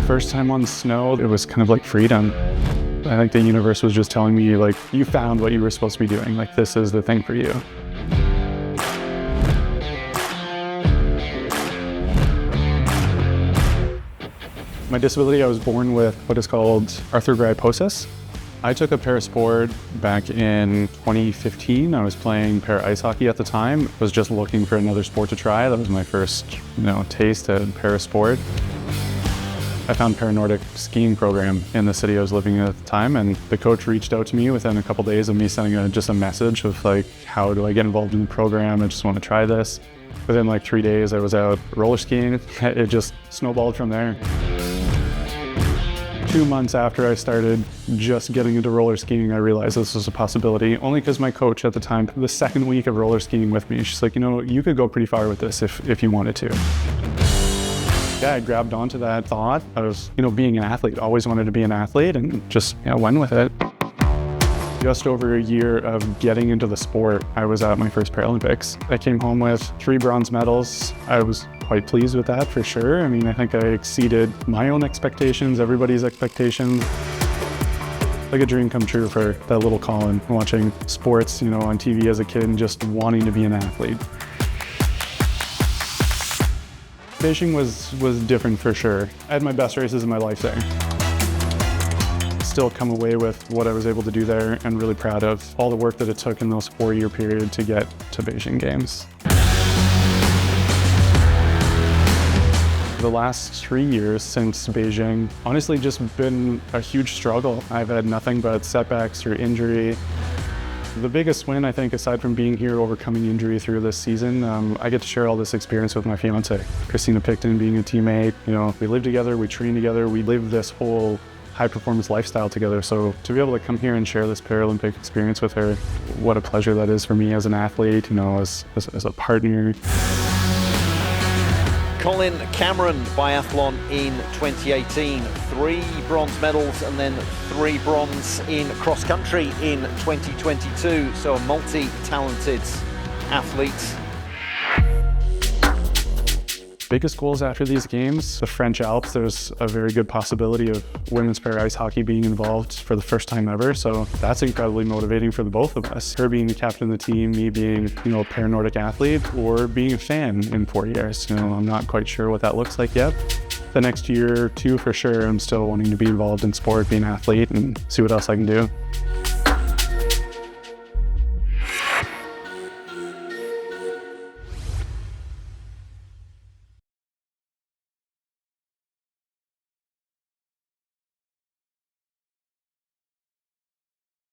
First time on snow, it was kind of like freedom. I think the universe was just telling me, like, you found what you were supposed to be doing. Like, this is the thing for you. My disability, I was born with what is called arthrogryposis. I took up parasport back in 2015. I was playing para ice hockey at the time. Was just looking for another sport to try. That was my first, taste at parasport. I found Paranordic skiing program in the city I was living in at the time, and the coach reached out to me within a couple days of me sending just a message of like, how do I get involved in the program? I just want to try this. Within like 3 days, I was out roller skiing. It just snowballed from there. 2 months after I started just getting into roller skiing, I realized this was a possibility, only because my coach at the time, the second week of roller skiing with me, she's like, you could go pretty far with this if you wanted to. Yeah, I grabbed onto that thought. I was, being an athlete, always wanted to be an athlete, and just went with it. Just over a year of getting into the sport, I was at my first Paralympics. I came home with 3 bronze medals. I was quite pleased with that for sure. I mean, I think I exceeded my own expectations, everybody's expectations. Like a dream come true for that little Collin, watching sports, on TV as a kid and just wanting to be an athlete. Beijing was different for sure. I had my best races in my life there. Still come away with what I was able to do there, and really proud of all the work that it took in those 4-year period to get to Beijing Games. The last 3 years since Beijing, honestly just been a huge struggle. I've had nothing but setbacks or injury. The biggest win, I think, aside from being here, overcoming injury through this season, I get to share all this experience with my fiance, Christina Picton, being a teammate. We live together, we train together, we live this whole high-performance lifestyle together. So to be able to come here and share this Paralympic experience with her, what a pleasure that is for me as an athlete, as a partner. Collin Cameron, biathlon in 2018, 3 bronze medals and then 3 bronze in cross-country in 2022. So a multi-talented athlete. Biggest goals after these games, the French Alps, there's a very good possibility of women's para ice hockey being involved for the first time ever. So that's incredibly motivating for the both of us. Her being the captain of the team, me being, a Paranordic athlete, or being a fan in 4 years. I'm not quite sure what that looks like yet. The next year or two for sure, I'm still wanting to be involved in sport, be an athlete, and see what else I can do.